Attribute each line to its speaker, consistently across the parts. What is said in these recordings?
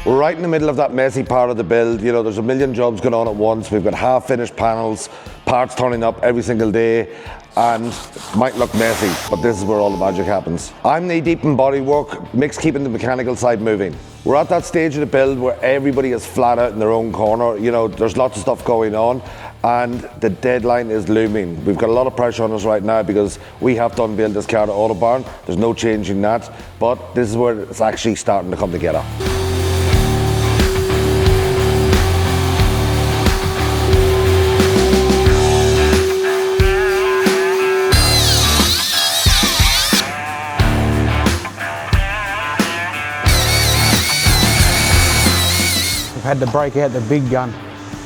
Speaker 1: We're right in the middle of that messy part of the build. You know, there's a million jobs going on at once. We've got half-finished panels, parts turning up every single day, and it might look messy, but this is where all the magic happens. I'm knee-deep in bodywork, Mick's keeping the mechanical side moving. We're at that stage of the build where everybody is flat out in their own corner. You know, there's lots of stuff going on, and the deadline is looming. We've got a lot of pressure on us right now because we have to unveil this car to Autobarn. There's no changing that, but this is where it's actually starting to come together.
Speaker 2: Had to break out the big gun.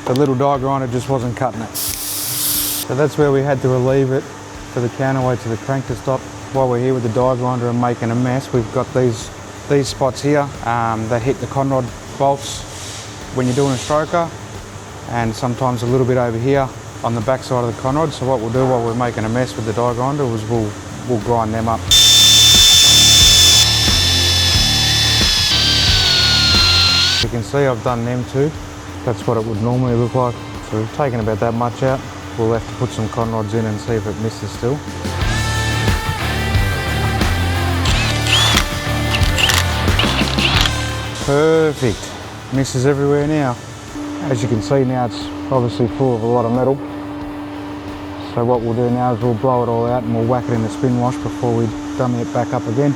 Speaker 2: The little die grinder just wasn't cutting it. So that's where we had to relieve it for the counterweight to the crank to stop. While we're here with the die grinder and making a mess, we've got these spots here that hit the conrod bolts when you're doing a stroker, and sometimes a little bit over here on the back side of the conrod. So what we'll do while we're making a mess with the die grinder is we'll grind them up. You can see I've done them too. That's what it would normally look like. So we've taken about that much out. We'll have to put some conrods in and see if it misses still. Perfect. Misses everywhere now. As you can see now, it's obviously full of a lot of metal. So what we'll do now is we'll blow it all out and we'll whack it in the spin wash before we dummy it back up again.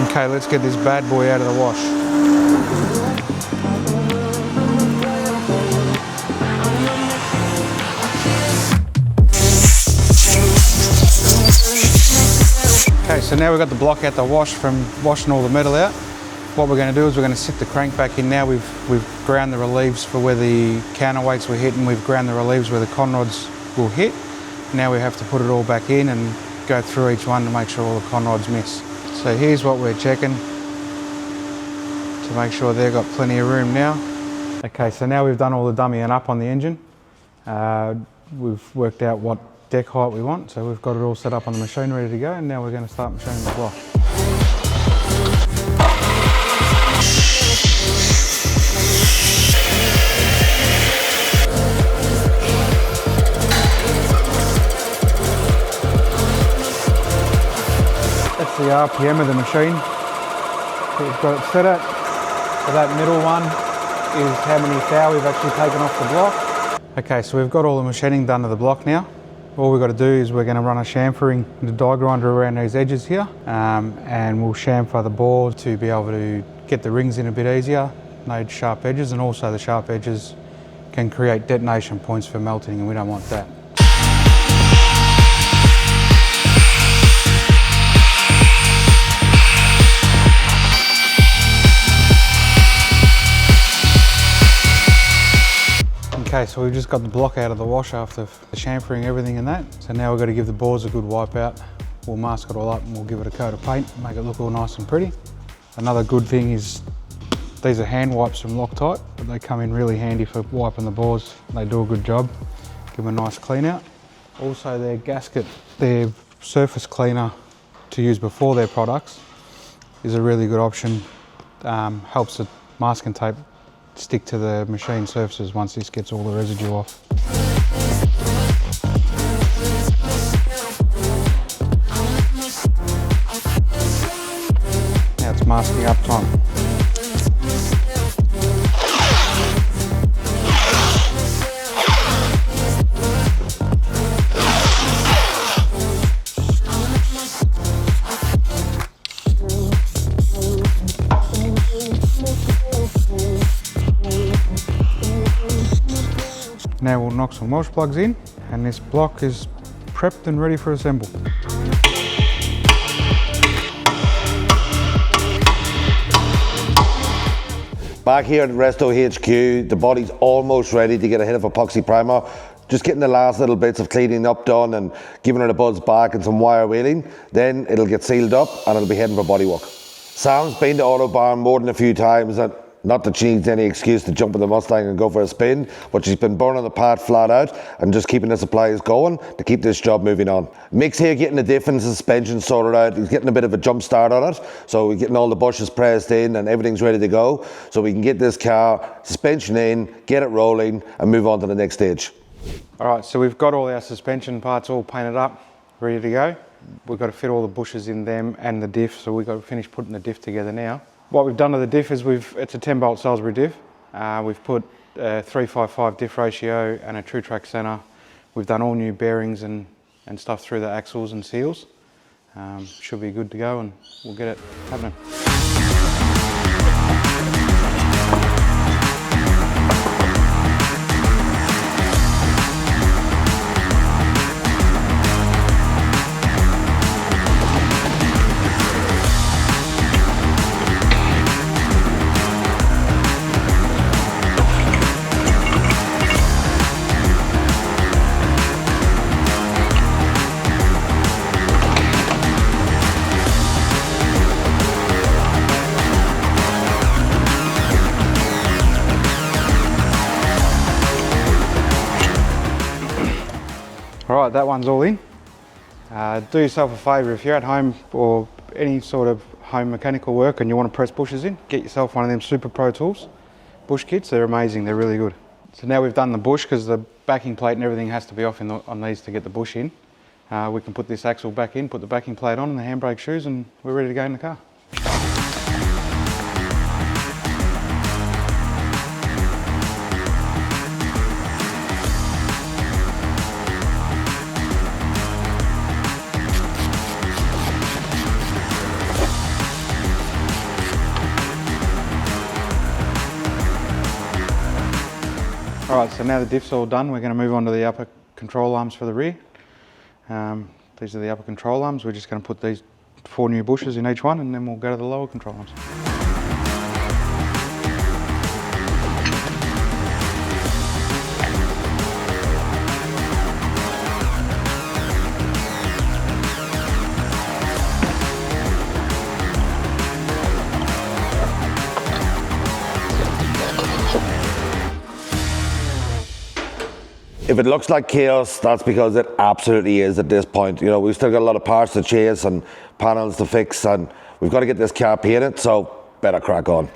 Speaker 2: Okay, let's get this bad boy out of the wash. Okay, so now we've got the block out the wash from washing all the metal out. What we're going to do is we're going to sit the crank back in now. We've ground the reliefs for where the counterweights were hitting. We've ground the reliefs where the conrods will hit. Now we have to put it all back in and go through each one to make sure all the conrods miss. So here's what we're checking to make sure they've got plenty of room now. Okay, so now we've done all the dummying up on the engine. We've worked out what deck height we want, so we've got it all set up on the machine ready to go, and now we're going to start machining the block. That's the RPM of the machine. We've got it set at. So that middle one is how many thou we've actually taken off the block. Okay, so we've got all the machining done to the block now. All we've got to do is we're going to run a chamfering the die grinder around these edges here, and we'll chamfer the bore to be able to get the rings in a bit easier, no sharp edges, and also the sharp edges can create detonation points for melting, and we don't want that. Okay, so we've just got the block out of the wash after the chamfering everything and that. So now we've got to give the bores a good wipe out. We'll mask it all up and we'll give it a coat of paint, make it look all nice and pretty. Another good thing is these are hand wipes from Loctite, but they come in really handy for wiping the bores. They do a good job. Give them a nice clean out. Also their gasket, their surface cleaner to use before their products is a really good option. Helps the masking tape stick to the machine surfaces once this gets all the residue off. Now it's masking up time. Now we'll knock some wash plugs in, and this block is prepped and ready for assemble.
Speaker 1: Back here at Resto HQ, the body's almost ready to get a hit of epoxy primer. Just getting the last little bits of cleaning up done and giving it a buzz back and some wire wheeling. Then it'll get sealed up and it'll be heading for bodywork. Sam's been to Autobarn more than a few times, and Not that she needs any excuse to jump in the Mustang and go for a spin, but she's been burning the part flat out and just keeping the supplies going to keep this job moving on. Mick's here getting the diff and suspension sorted out. He's getting a bit of a jump start on it. So we're getting all the bushes pressed in and everything's ready to go. So we can get this car, suspension in, get it rolling and move on to the next stage.
Speaker 2: All right, so we've got all our suspension parts all painted up, ready to go. We've got to fit all the bushes in them and the diff, so we've got to finish putting the diff together now. What we've done to the diff is it's a 10-bolt Salisbury diff. We've put a 355 diff ratio and a true track center. We've done all new bearings and stuff through the axles and seals. Should be good to go and we'll get it happening. All right, that one's all in. Do yourself a favour, if you're at home or any sort of home mechanical work and you want to press bushes in, get yourself one of them Super Pro Tools bush kits. They're amazing, they're really good. So now we've done the bush, because the backing plate and everything has to be off on these to get the bush in. We can put this axle back in, put the backing plate on and the handbrake shoes, and we're ready to go in the car. All right, so now the diff's all done, we're going to move on to the upper control arms for the rear. These are the upper control arms. We're just going to put these 4 new bushes in each one, and then we'll go to the lower control arms.
Speaker 1: If it looks like chaos, that's because it absolutely is at this point. You know, we've still got a lot of parts to chase and panels to fix, and we've got to get this car painted, so better crack on.